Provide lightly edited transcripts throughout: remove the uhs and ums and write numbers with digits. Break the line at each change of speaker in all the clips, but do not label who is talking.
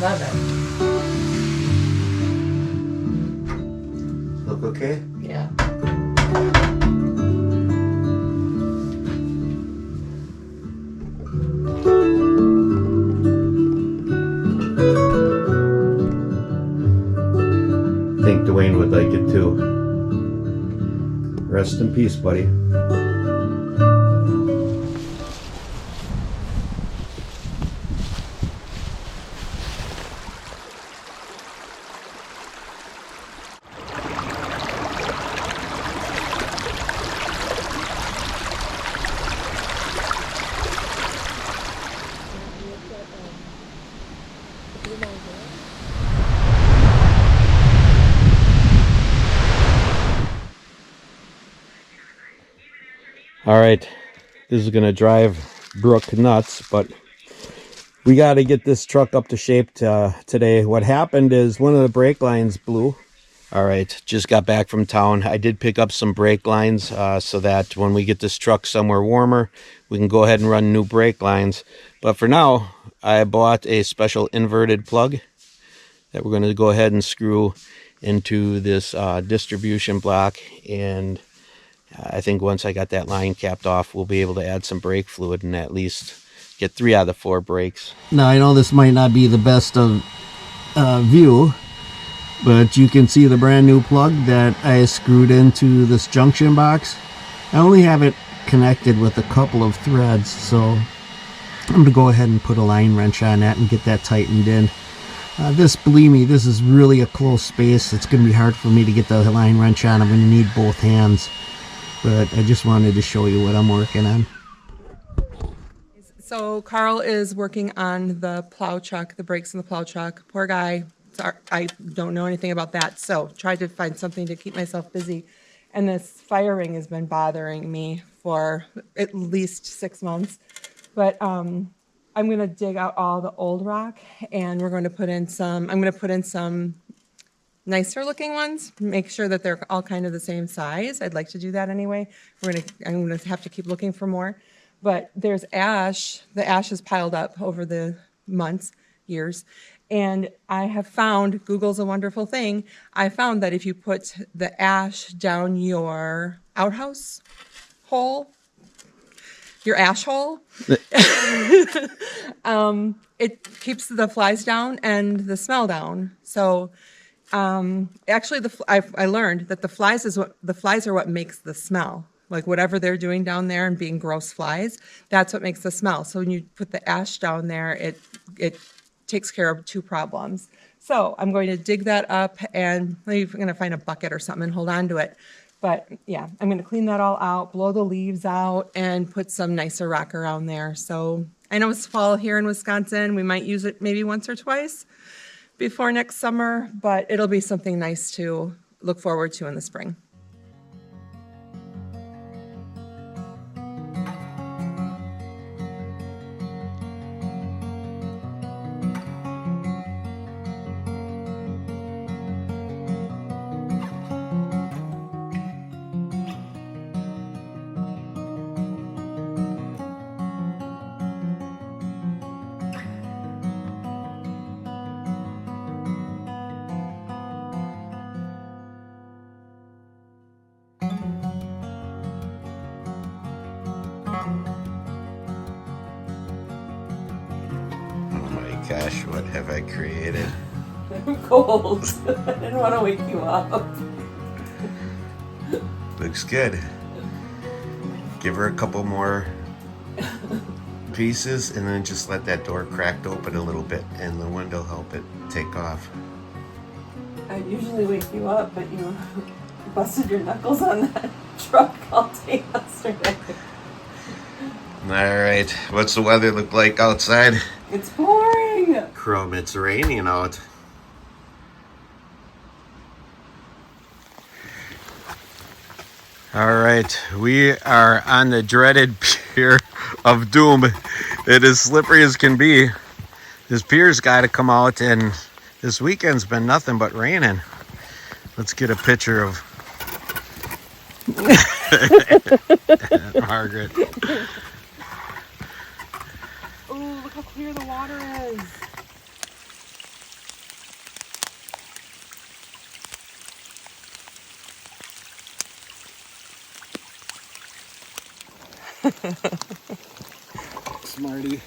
love it.
Look okay?
Yeah.
I think Dwayne would like it too. Rest in peace, buddy. All right, this is gonna drive Brooke nuts, but we got to get this truck up to shape today. What happened is one of the brake lines blew. All right, just got back from town. I did pick up some brake lines so that when we get this truck somewhere warmer, we can go ahead and run new brake lines. But for now, I bought a special inverted plug that we're going to go ahead and screw into this distribution block, and I think once I got that line capped off, we'll be able to add some brake fluid and at least get 3 out of the 4 brakes. Now, I know this might not be the best of view, but you can see the brand new plug that I screwed into this junction box. I only have it connected with a couple of threads, so I'm going to go ahead and put a line wrench on that and get that tightened in. Believe me, this is really a close space. It's going to be hard for me to get the line wrench on. I'm going to need both hands. But I just wanted to show you what I'm working on.
So Carl is working on the plow truck, the brakes in the plow truck. Poor guy. Sorry, I don't know anything about that. So tried to find something to keep myself busy. And this firing has been bothering me for at least 6 months. But I'm going to dig out all the old rock and we're going to put in some, I'm going to put in some nicer looking ones, make sure that they're all kind of the same size. I'd like to do that anyway. I'm gonna have to keep looking for more. But there's ash. The ash has piled up over the months, years. And I have found, Google's a wonderful thing, I found that if you put the ash down your outhouse hole, your ash hole, it keeps the flies down and the smell down. So actually, I learned that the flies are what makes the smell. Like whatever they're doing down there and being gross flies, that's what makes the smell. So when you put the ash down there, it takes care of 2 problems. So I'm going to dig that up and maybe I'm going to find a bucket or something and hold on to it. But yeah, I'm going to clean that all out, blow the leaves out, and put some nicer rock around there. So I know it's fall here in Wisconsin. We might use it maybe once or twice before next summer, but it'll be something nice to look forward to in the spring.
Gosh, what have I created?
I'm cold. I didn't want to wake you up.
Looks good. Give her a couple more pieces and then just let that door crack open a little bit and the window help it take off.
I usually wake you up, but you busted your knuckles on that truck all day yesterday.
Alright, what's the weather look like outside?
It's pouring.
Chrome, it's raining out. Alright, we are on the dreaded pier of doom. It is slippery as can be. This pier's got to come out, and this weekend's been nothing but raining. Let's get a picture of Margaret.
Oh, look how clear the water is.
Smarty.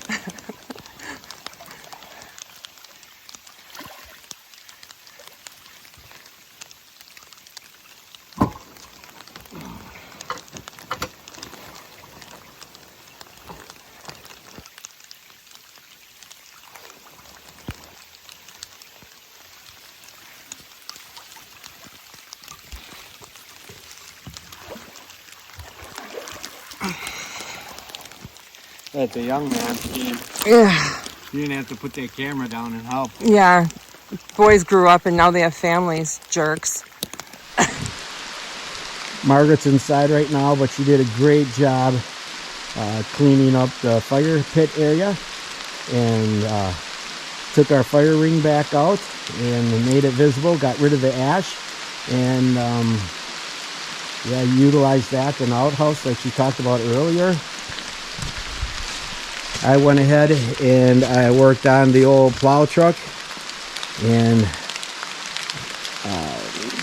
That's a young man.
Yeah.
You didn't have to put that camera down and help.
Yeah. Boys grew up and now they have families. Jerks.
Margaret's inside right now, but she did a great job cleaning up the fire pit area and took our fire ring back out and made it visible, got rid of the ash, and yeah, utilized that in the outhouse like she talked about earlier. I went ahead and I worked on the old plow truck and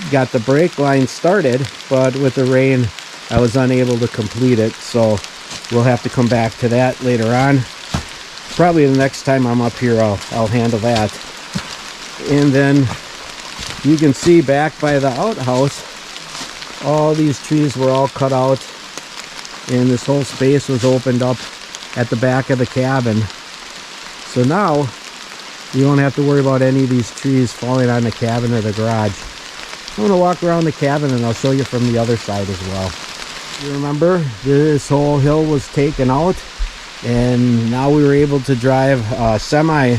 got the brake line started, but with the rain I was unable to complete it, so we'll have to come back to that later on. Probably the next time I'm up here I'll handle that. And then you can see back by the outhouse all these trees were all cut out and this whole space was opened up at the back of the cabin. So now you don't have to worry about any of these trees falling on the cabin or the garage. I'm going to walk around the cabin and I'll show you from the other side as well. You remember this whole hill was taken out and now we were able to drive a semi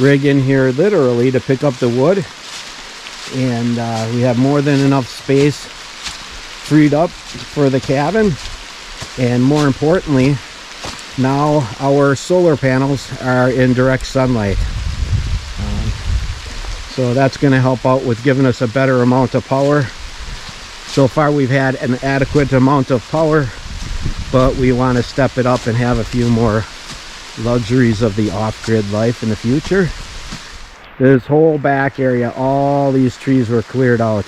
rig in here literally to pick up the wood, and we have more than enough space freed up for the cabin, and more importantly now our solar panels are in direct sunlight. So that's going to help out with giving us a better amount of power. So far we've had an adequate amount of power, but we want to step it up and have a few more luxuries of the off-grid life in the future. This whole back area, all these trees were cleared out,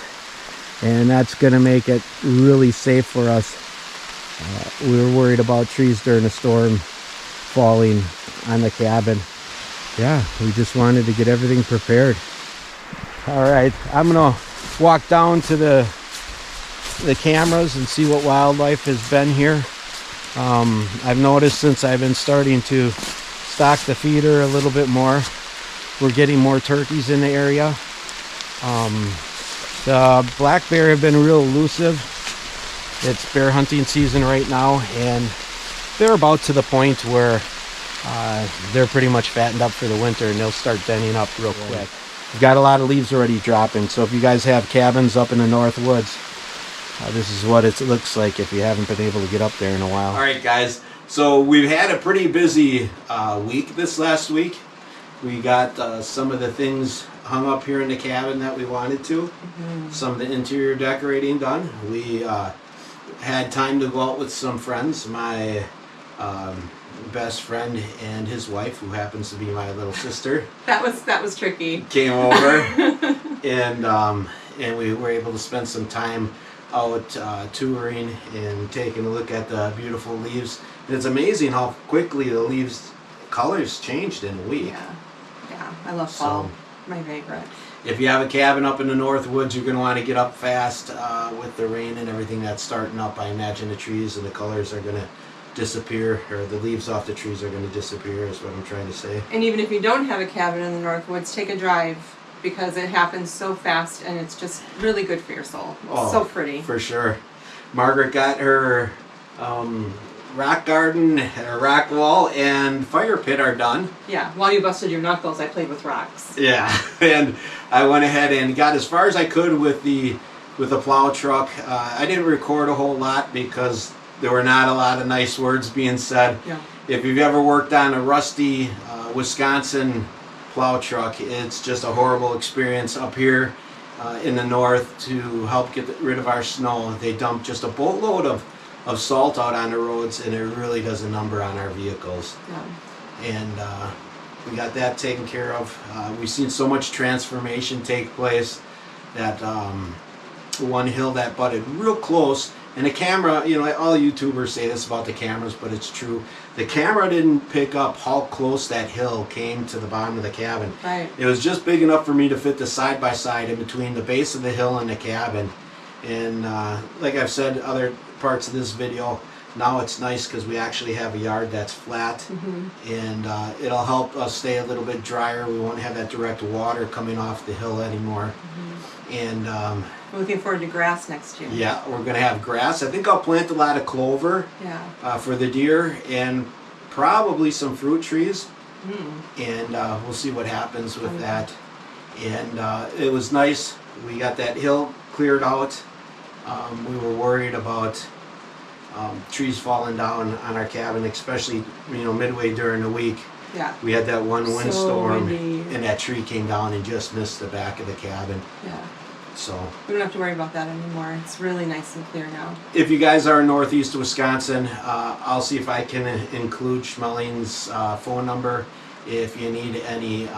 and that's going to make it really safe for us. We were worried about trees during a storm falling on the cabin. Yeah, we just wanted to get everything prepared. All right, I'm gonna walk down to the cameras and see what wildlife has been here. I've noticed since I've been starting to stock the feeder a little bit more, we're getting more turkeys in the area. The black bear have been real elusive. It's bear hunting season right now, and they're about to the point where they're pretty much fattened up for the winter, and they'll start denning up real quick. We've got a lot of leaves already dropping, so if you guys have cabins up in the Northwoods, this is what it looks like if you haven't been able to get up there in a while. All right, guys. So we've had a pretty busy week this last week. We got some of the things hung up here in the cabin that we wanted to. Some of the interior decorating done. We had time to go out with some friends. My best friend and his wife, who happens to be my little sister,
That was tricky.
came over, and we were able to spend some time out touring and taking a look at the beautiful leaves. And it's amazing how quickly the leaves colors changed in a week.
Yeah, I love fall. My favorite.
If you have a cabin up in the Northwoods, you're going to want to get up fast with the rain and everything that's starting up. I imagine the trees and the colors are going to disappear, or the leaves off the trees are going to disappear, is what I'm trying to say.
And even if you don't have a cabin in the Northwoods, take a drive, because it happens so fast and it's just really good for your soul. It's so pretty.
For sure. Margaret got her rock garden, her rock wall, and fire pit are done.
Yeah, while you busted your knuckles, I played with rocks.
Yeah, and I went ahead and got as far as I could with the plow truck. I didn't record a whole lot because there were not a lot of nice words being said.
Yeah.
If you've ever worked on a rusty Wisconsin plow truck, it's just a horrible experience up here in the north. To help get rid of our snow, they dump just a boatload of salt out on the roads, and it really does a number on our vehicles.
Yeah.
And we got that taken care of. We've seen so much transformation take place that one hill that butted real close And the camera, you know, all YouTubers say this about the cameras, but it's true. The camera didn't pick up how close that hill came to the bottom of the cabin.
Right.
It was just big enough for me to fit the side-by-side in between the base of the hill and the cabin. And like I've said other parts of this video, now it's nice because we actually have a yard that's flat, and it'll help us stay a little bit drier. We won't have that direct water coming off the hill anymore. And
We're looking forward to grass next year.
yeah, we're gonna have grass. I think I'll plant a lot of clover for the deer, and probably some fruit trees. And we'll see what happens with that. And it was nice. We got that hill cleared out. We were worried about trees falling down on our cabin, especially, you know, midway during the week.
Yeah.
We had that one
So
windstorm,
windy.
and that tree came down and just missed the back of the cabin.
Yeah.
So
We don't have to worry about that anymore. It's really nice and clear now.
if you guys are in northeast Wisconsin, I'll see if I can include Schmelling's phone number if you need any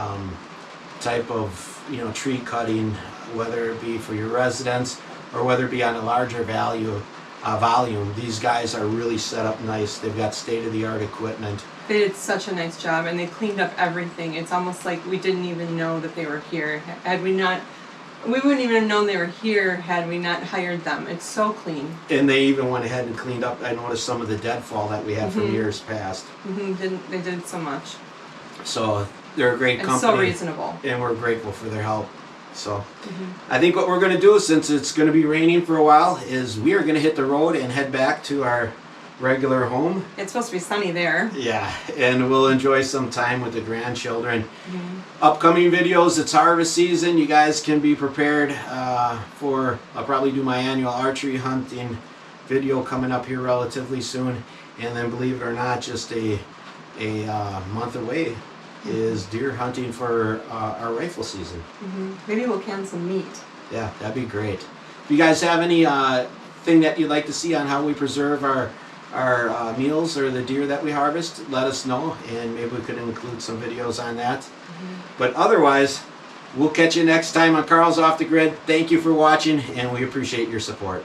type of, you know, tree cutting, whether it be for your residents or whether it be on a larger volume. These guys are really set up nice. They've got state-of-the-art equipment.
They did such a nice job, and they cleaned up everything. It's almost like we didn't even know that they were here. Had we not, we wouldn't even have known they were here had we not hired them. It's so clean.
And they even went ahead and cleaned up. I noticed some of the deadfall that we had from years past.
They did so much.
So they're a great
And
company.
so reasonable.
And we're grateful for their help. So I think what we're going to do, since it's going to be raining for a while, is we are going to hit the road and head back to our regular home.
It's supposed to be sunny there.
Yeah, and we'll enjoy some time with the grandchildren. Upcoming videos, it's harvest season. You guys can be prepared for, I'll probably do my annual archery hunting video coming up here relatively soon. And then, believe it or not, just a month away is deer hunting for our rifle season.
Maybe we'll can some meat.
Yeah, that'd be great. If you guys have any thing that you'd like to see on how we preserve our meals or the deer that we harvest, let us know, and maybe we could include some videos on that. But otherwise, we'll catch you next time on Carl's Off the Grid. Thank you for watching, and we appreciate your support.